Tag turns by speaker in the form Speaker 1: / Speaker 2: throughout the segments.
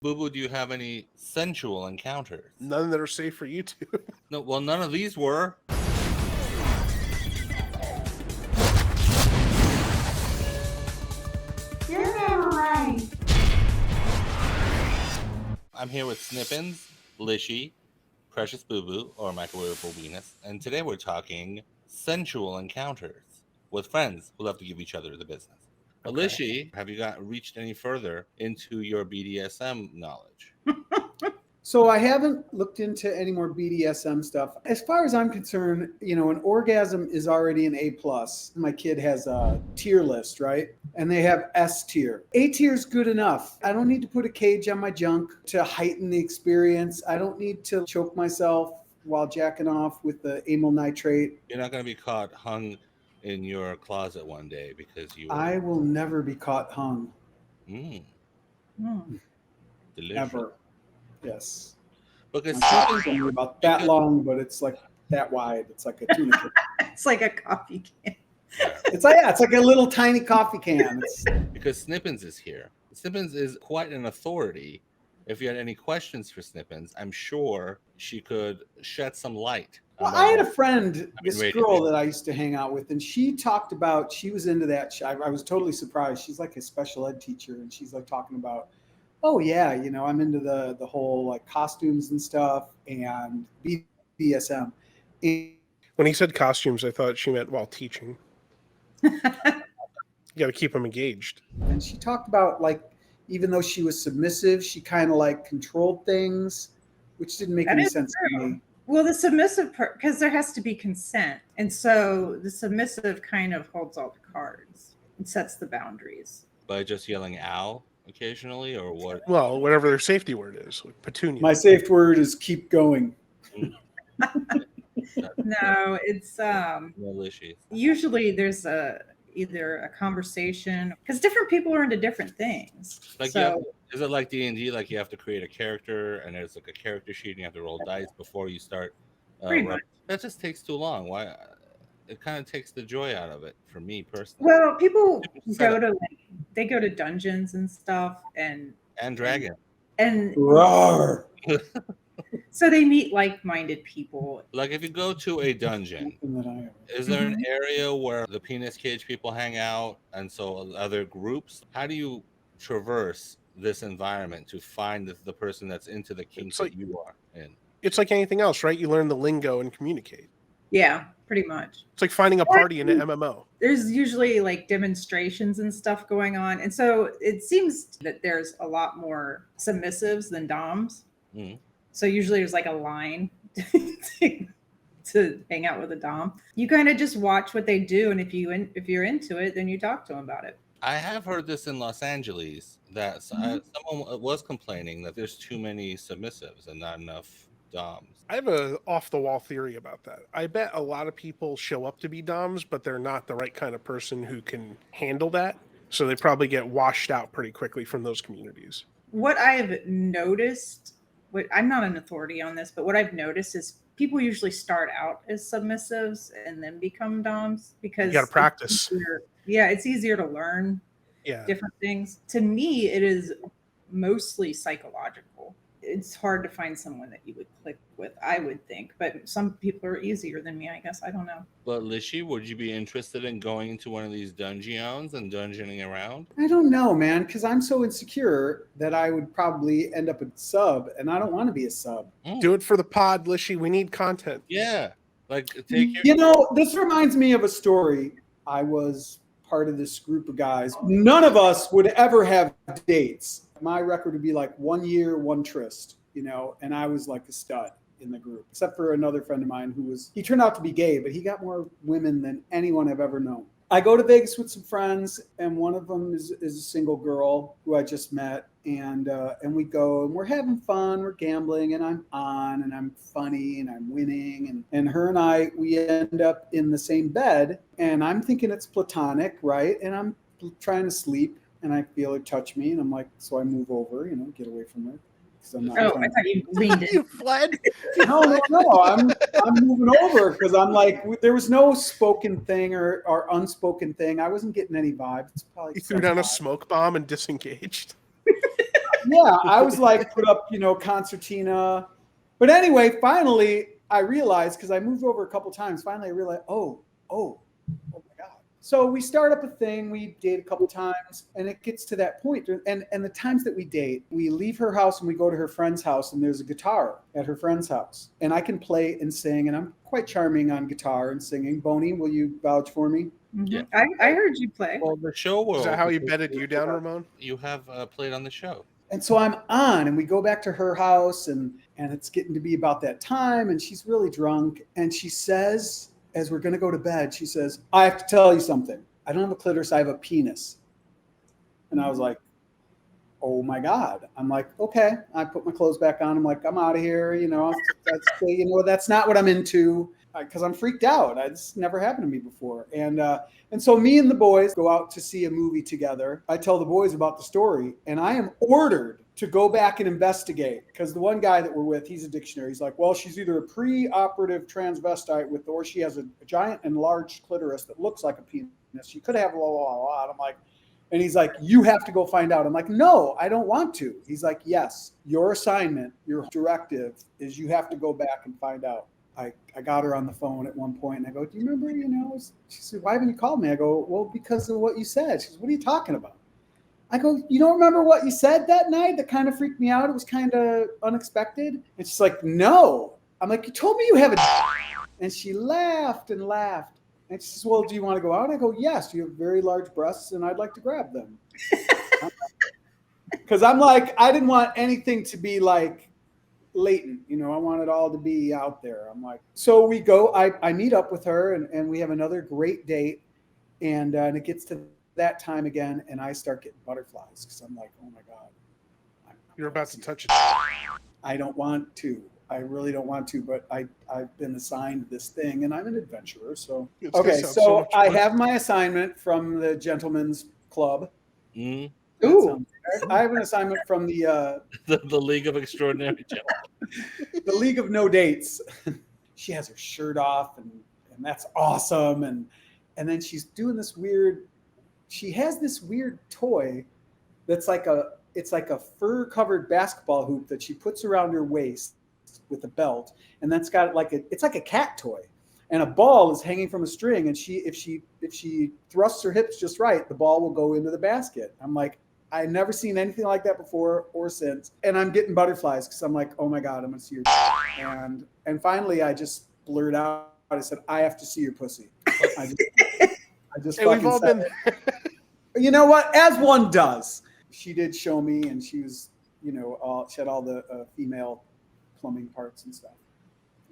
Speaker 1: Boo Boo, do you have any sensual encounters?
Speaker 2: None that are safe for you two.
Speaker 1: No, well, none of these were. I'm here with Snippins, Lishy, Precious Boo Boo, or Microwavable Venus, and today we're talking sensual encounters with friends who love to give each other the business.
Speaker 2: Okay.
Speaker 1: Lishy, have you reached any further into your BDSM knowledge?
Speaker 3: So I haven't looked into any more BDSM stuff. As far as I'm concerned, an orgasm is already an A plus. My kid has a tier list, right? And they have S tier. A tier is good enough. I don't need to put a cage on my junk to heighten the experience. I don't need to choke myself while jacking off with the amyl nitrate.
Speaker 1: You're not going to be caught hung in your closet one day because you.
Speaker 3: I will never be caught hung.
Speaker 1: Delicious.
Speaker 3: Ever. Yes.
Speaker 1: Because
Speaker 3: it's only about that long, but it's like that wide. It's like a tuna can.
Speaker 4: It's like a coffee can.
Speaker 3: It's like a little tiny coffee can.
Speaker 1: Because Snippins is here. Snippins is quite an authority. If you had any questions for Snippins, I'm sure she could shed some light.
Speaker 3: Well, I had a friend, this girl that I used to hang out with, and she talked about, she was into that. I was totally surprised. She's like a special ed teacher, and she's like talking about, oh yeah, I'm into the whole like costumes and stuff and BDSM.
Speaker 2: When he said costumes, I thought she meant while teaching. You got to keep them engaged.
Speaker 3: And she talked about like, even though she was submissive, she kind of like controlled things, which didn't make any sense to me.
Speaker 4: Well, the submissive because there has to be consent. And so the submissive kind of holds all the cards and sets the boundaries.
Speaker 1: By just yelling ow occasionally, or what?
Speaker 2: Well, whatever their safety word is, like petunia.
Speaker 3: My safe word is keep going.
Speaker 4: No, it's usually there's either a conversation, because different people are into different things.
Speaker 1: Like,
Speaker 4: so,
Speaker 1: is it like D&D? Like you have to create a character, and there's like a character sheet, and you have to roll dice before you start. That just takes too long. Why? It kind of takes the joy out of it for me personally.
Speaker 4: Well, people go to dungeons and stuff, and
Speaker 1: dragon
Speaker 4: and
Speaker 3: roar.
Speaker 4: So they meet like-minded people.
Speaker 1: Like if you go to a dungeon, is there an area where the penis cage people hang out, and so other groups? How do you traverse this environment to find the person that's into the kink that you are in?
Speaker 2: It's like anything else, right? You learn the lingo and communicate.
Speaker 4: Yeah, pretty much.
Speaker 2: It's like finding a party in an MMO.
Speaker 4: There's usually like demonstrations and stuff going on. And so it seems that there's a lot more submissives than doms. So usually there's like a line to hang out with a dom. You kind of just watch what they do. And if you're into it, then you talk to them about it.
Speaker 1: I have heard this in Los Angeles that someone was complaining that there's too many submissives and not enough doms.
Speaker 2: I have a off-the-wall theory about that. I bet a lot of people show up to be doms, but they're not the right kind of person who can handle that. So they probably get washed out pretty quickly from those communities.
Speaker 4: What I have noticed, I'm not an authority on this, but what I've noticed is people usually start out as submissives and then become doms because
Speaker 2: you got to practice.
Speaker 4: It's easier to learn different things. To me, it is mostly psychological. It's hard to find someone that you would click with, I would think. But some people are easier than me, I guess. I don't know.
Speaker 1: But Lishy, would you be interested in going into one of these dungeons and dungeoning around?
Speaker 3: I don't know, man, because I'm so insecure that I would probably end up a sub, and I don't want to be a sub.
Speaker 2: Do it for the pod, Lishy. We need content.
Speaker 1: Yeah. Like, take your...
Speaker 3: this reminds me of a story. I was part of this group of guys. None of us would ever have dates. My record would be like 1 year, one tryst, and I was like a stud in the group, except for another friend of mine he turned out to be gay, but he got more women than anyone I've ever known. I go to Vegas with some friends, and one of them is a single girl who I just met, and we go, and we're having fun, we're gambling, and I'm on, and I'm funny, and I'm winning, and her and I, we end up in the same bed, and I'm thinking it's platonic, right? And I'm trying to sleep, and I feel her touch me, and I'm like, so I move over, get away from her. I'm not
Speaker 4: I thought you leaned in.
Speaker 2: You fled?
Speaker 3: No, I'm moving over because I'm like, there was no spoken thing or unspoken thing. I wasn't getting any vibes. It's probably
Speaker 2: you threw down a smoke bomb and disengaged.
Speaker 3: Yeah, I was like, put up, concertina. But anyway, finally, I realized, because I moved over a couple times, finally I realized, oh my God. So we start up a thing, we date a couple times, and it gets to that point. And the times that we date, we leave her house and we go to her friend's house, and there's a guitar at her friend's house. And I can play and sing, and I'm quite charming on guitar and singing. Bonnie, will you vouch for me?
Speaker 4: Mm-hmm.
Speaker 1: Yeah.
Speaker 4: I heard you play.
Speaker 1: Well, the show will.
Speaker 2: Is that how he bedded you down, Ramon?
Speaker 1: You have played on the show.
Speaker 3: And so I'm on, and we go back to her house, and it's getting to be about that time, and she's really drunk. And she says, as we're going to go to bed, she says, I have to tell you something. I don't have a clitoris, I have a penis. And I was like, oh my God. I'm like, okay. I put my clothes back on. I'm like, I'm out of here. That's not what I'm into, because I'm freaked out. It's never happened to me before. And so me and the boys go out to see a movie together. I tell the boys about the story, and I am ordered to go back and investigate, because the one guy that we're with, he's a dictionary. He's like, well, she's either a pre-operative transvestite or she has a giant and large clitoris that looks like a penis. She could have blah, blah, blah, blah. And I'm like, and he's like, you have to go find out. I'm like, no, I don't want to. He's like, yes, your assignment, your directive is you have to go back and find out. I got her on the phone at one point, and I go, do you remember, she said, why haven't you called me? I go, well, because of what you said. She says, what are you talking about? I go, you don't remember what you said that night? That kind of freaked me out. It was kind of unexpected. And she's like, no. I'm like, you told me you have a And she laughed and laughed. And she says, well, do you want to go out? I go, yes, you have very large breasts, and I'd like to grab them. Because I'm like, I didn't want anything to be like latent, I want it all to be out there. I'm like, so we go, I meet up with her, and we have another great date, and it gets to that time again, and I start getting butterflies, because I'm like, oh my God.
Speaker 2: You're about to touch it.
Speaker 3: I don't want to. I really don't want to, but I've been assigned this thing, and I'm an adventurer. So, okay, so I have my assignment from the Gentlemen's Club.
Speaker 1: Mm.
Speaker 3: Ooh. I have an assignment from the
Speaker 1: League of Extraordinary Gentlemen.
Speaker 3: The League of No Dates. She has her shirt off, and that's awesome. And then she's doing this weird. She has this weird toy that's like a fur covered basketball hoop that she puts around her waist with a belt, and that's got it's like a cat toy, and a ball is hanging from a string. And if she thrusts her hips just right, the ball will go into the basket. I'm like, I've never seen anything like that before or since. And I'm getting butterflies, because I'm like, oh my God, I'm going to see your and finally I just blurred out. I said, I have to see your pussy. I just
Speaker 2: hey, we've all been
Speaker 3: You know what? As one does. She did show me, and she was, she had all the female plumbing parts and stuff.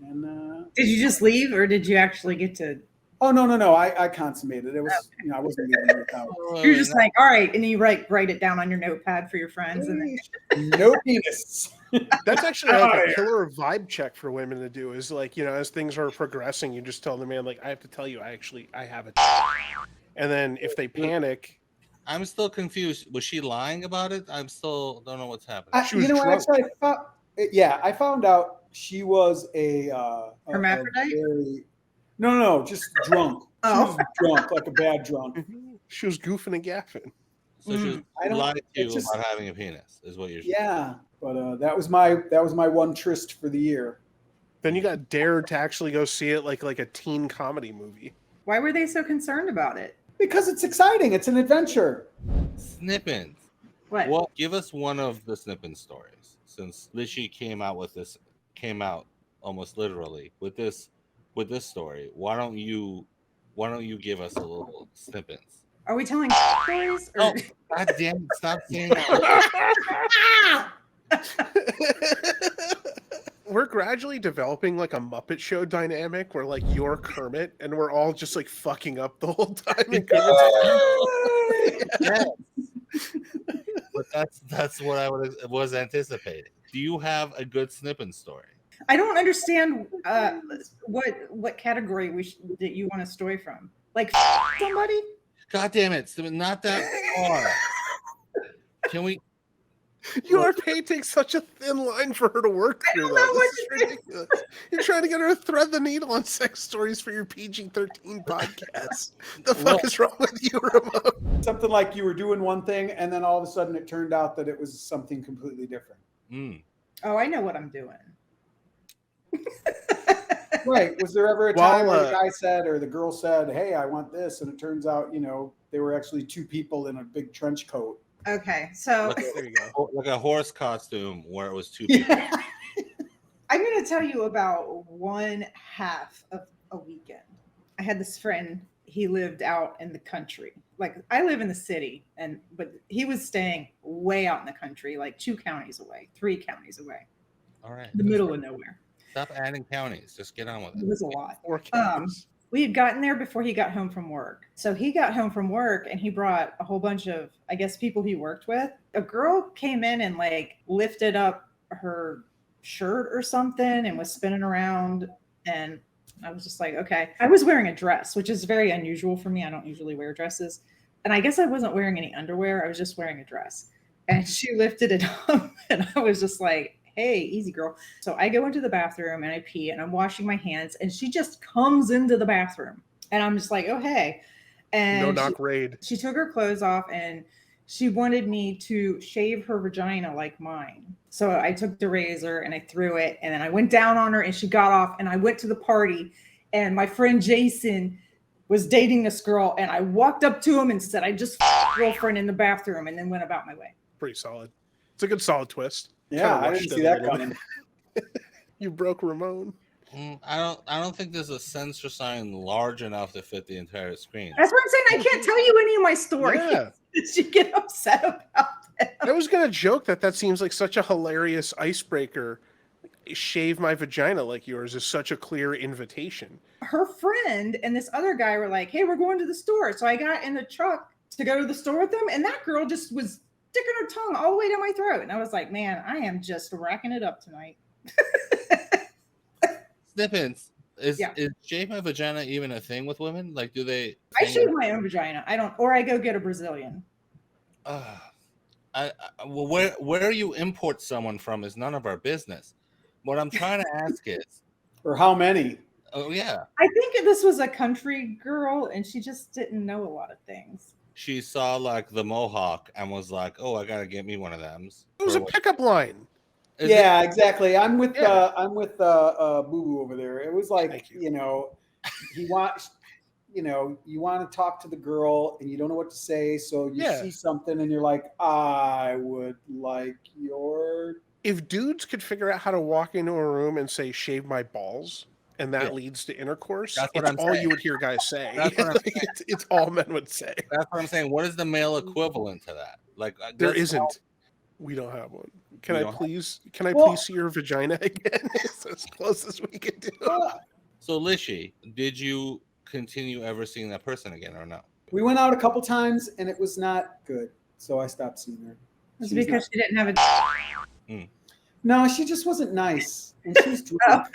Speaker 3: And
Speaker 4: did you just leave, or did you actually get to?
Speaker 3: Oh, no. I consummated. It was, I wasn't leaving her without.
Speaker 4: You're just like, all right. And then you write it down on your notepad for your friends. And then
Speaker 3: no penis.
Speaker 2: That's actually like a killer vibe check for women to do, is like, as things are progressing, you just tell the man, like, I have to tell you, I have it. And then if they panic.
Speaker 1: I'm still confused. Was she lying about it? I'm still don't know what's happening.
Speaker 3: Actually, I found out she was a
Speaker 4: hermaphrodite.
Speaker 3: No, just drunk. She was drunk, like a bad drunk.
Speaker 2: She was goofing and gaffing.
Speaker 1: So she was lying to you about having a penis, is what you're saying.
Speaker 3: Yeah, but that was my one tryst for the year.
Speaker 2: Then you got dared to actually go see it like a teen comedy movie.
Speaker 4: Why were they so concerned about it?
Speaker 3: Because it's exciting. It's an adventure.
Speaker 1: Snippins.
Speaker 4: What?
Speaker 1: Well, give us one of the Snippin stories, since Lishi came out almost literally with this story. Why don't you give us a little snippets?
Speaker 4: Are we telling stories? Or...
Speaker 1: Oh, God damn it, stop saying that.
Speaker 2: We're gradually developing like a Muppet Show dynamic where like you're Kermit and we're all just like fucking up the whole time. And
Speaker 1: Yes. But that's what I was anticipating. Do you have a good Snippin story?
Speaker 4: I don't understand what category that you want a story from. Like somebody?
Speaker 1: God damn it, not that far. Can we?
Speaker 2: You are painting such a thin line for her to work through, though. This is ridiculous. You're trying to get her to thread the needle on sex stories for your PG-13 podcast. The fuck is wrong with you, Ramon?
Speaker 3: Something like you were doing one thing, and then all of a sudden it turned out that it was something completely different.
Speaker 4: Oh, I know what I'm doing.
Speaker 3: Right. Was there ever a time where the guy said or the girl said, "Hey, I want this," and it turns out, they were actually two people in a big trench coat?
Speaker 4: Okay, so
Speaker 2: there you go.
Speaker 1: Like a horse costume where it was two people.
Speaker 3: Yeah.
Speaker 4: I'm going to tell you about one half of a weekend. I had this friend. He lived out in the country. Like, I live in the city, but he was staying way out in the country, like 2 counties away, 3 counties away.
Speaker 1: All right.
Speaker 4: The middle of nowhere.
Speaker 1: Stop adding counties. Just get on with it.
Speaker 4: It was a lot.
Speaker 2: 4 counties.
Speaker 4: We had gotten there before he got home from work. So he got home from work and he brought a whole bunch of, I guess, people he worked with. A girl came in and like lifted up her shirt or something and was spinning around. And I was just like, okay. I was wearing a dress, which is very unusual for me. I don't usually wear dresses. And I guess I wasn't wearing any underwear. I was just wearing a dress. And she lifted it up and I was just like, hey, easy girl. So I go into the bathroom and I pee and I'm washing my hands and she just comes into the bathroom and I'm just like, oh, hey. And
Speaker 2: no knock raid.
Speaker 4: She took her clothes off and she wanted me to shave her vagina like mine. So I took the razor and I threw it and then I went down on her and she got off and I went to the party and my friend Jason was dating this girl and I walked up to him and said, I just girlfriend in the bathroom and then went about my way.
Speaker 2: Pretty solid. It's a good solid twist.
Speaker 3: Yeah, I didn't see that coming.
Speaker 2: You broke Ramon.
Speaker 1: I don't think there's a censor sign large enough to fit the entire screen.
Speaker 4: That's what I'm saying. I can't tell you any of my stories.
Speaker 2: Yeah.
Speaker 4: Did you get upset about that?
Speaker 2: I was gonna joke that seems like such a hilarious icebreaker. Shave my vagina like yours is such a clear invitation.
Speaker 4: Her friend and this other guy were like, hey, we're going to the store. So I got in the truck to go to the store with them. And that girl just was sticking her tongue all the way down my throat. And I was like, man, I am just racking it up tonight.
Speaker 1: Snippets. Is shave my vagina even a thing with women? Like, do they?
Speaker 4: I shave my own vagina. Or I go get a Brazilian.
Speaker 1: Well, where you import someone from is none of our business. What I'm trying to ask is,
Speaker 3: or how many?
Speaker 1: Oh yeah,
Speaker 4: I think this was a country girl, and she just didn't know a lot of things.
Speaker 1: She saw like the mohawk and was like, "Oh, I gotta get me one of them."
Speaker 2: It was a pickup line.
Speaker 3: Exactly. I'm with Boo Boo over there. It was like, you want to talk to the girl and you don't know what to say, so you see something and you're like, I would like your.
Speaker 2: If dudes could figure out how to walk into a room and say, shave my balls, and that leads to intercourse, it's all you would hear guys say. It's all men would say.
Speaker 1: That's what I'm saying. What is the male equivalent to that? Like,
Speaker 2: there isn't. We don't have one. Can I please see your vagina again? It's as close as we can do.
Speaker 1: So, Lishy, did you continue ever seeing that person again or no?
Speaker 3: We went out a couple times and it was not good, so I stopped seeing her.
Speaker 4: It's because she didn't have a.
Speaker 3: No, she just wasn't nice, and she was drunk.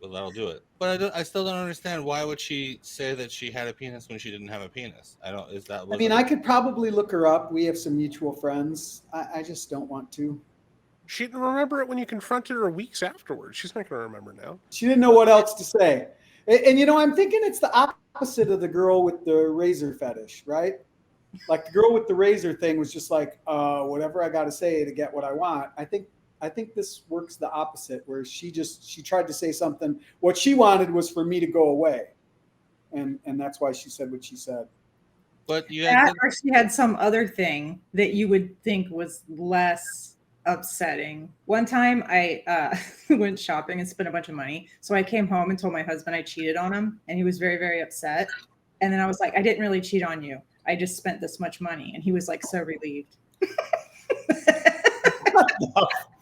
Speaker 1: Well, that'll do it. But I still don't understand, why would she say that she had a penis when she didn't have a penis? I could
Speaker 3: probably look her up. We have some mutual friends. I just don't want to.
Speaker 2: She didn't remember it when you confronted her weeks afterwards. She's not going to remember now.
Speaker 3: She didn't know what else to say. And I'm thinking it's the opposite of the girl with the razor fetish, right? Like the girl with the razor thing was just like, whatever I got to say to get what I want. I think this works the opposite, where she tried to say something. What she wanted was for me to go away. And that's why she said what she said.
Speaker 1: But
Speaker 4: she had some other thing that you would think was less upsetting. One time I went shopping and spent a bunch of money. So I came home and told my husband I cheated on him, and he was very, very upset. And then I was like, I didn't really cheat on you. I just spent this much money. And he was like so relieved.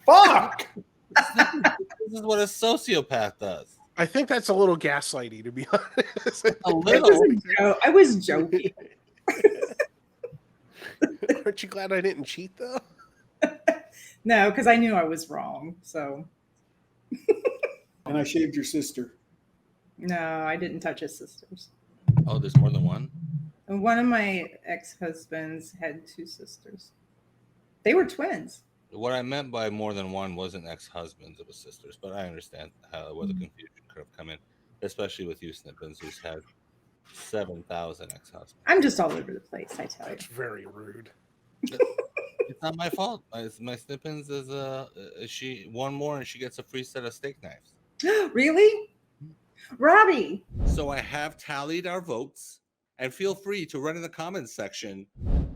Speaker 3: Fuck!
Speaker 1: This is what a sociopath does.
Speaker 2: I think that's a little gaslighty, to be honest.
Speaker 1: A little.
Speaker 4: I was joking.
Speaker 2: Aren't you glad I didn't cheat, though?
Speaker 4: No, because I knew I was wrong. So.
Speaker 3: And I shaved your sister.
Speaker 4: No, I didn't touch his sisters.
Speaker 1: Oh, there's more than one?
Speaker 4: And one of my ex-husbands had 2 sisters. They were twins.
Speaker 1: What I meant by more than one wasn't ex-husbands, it was sisters, but I understand where the confusion could have come in, especially with you, Snippins, who's had 7,000 ex-husbands.
Speaker 4: I'm just all over the place, I tell you.
Speaker 2: It's very rude.
Speaker 1: It's not my fault. My Snippins is she one more and she gets a free set of steak knives.
Speaker 4: Really? Robbie.
Speaker 1: So I have tallied our votes, and feel free to write in the comments section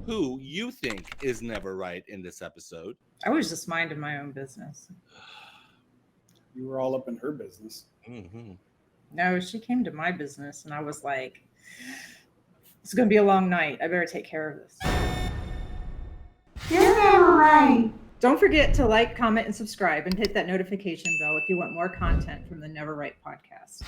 Speaker 1: who you think is never right in this episode.
Speaker 4: I was just minding my own business.
Speaker 3: You were all up in her business.
Speaker 1: Mm-hmm.
Speaker 4: No, she came to my business, and I was like, it's going to be a long night. I better take care of this.
Speaker 5: You're never right.
Speaker 4: Don't forget to like, comment, and subscribe, and hit that notification bell if you want more content from the Never Right podcast.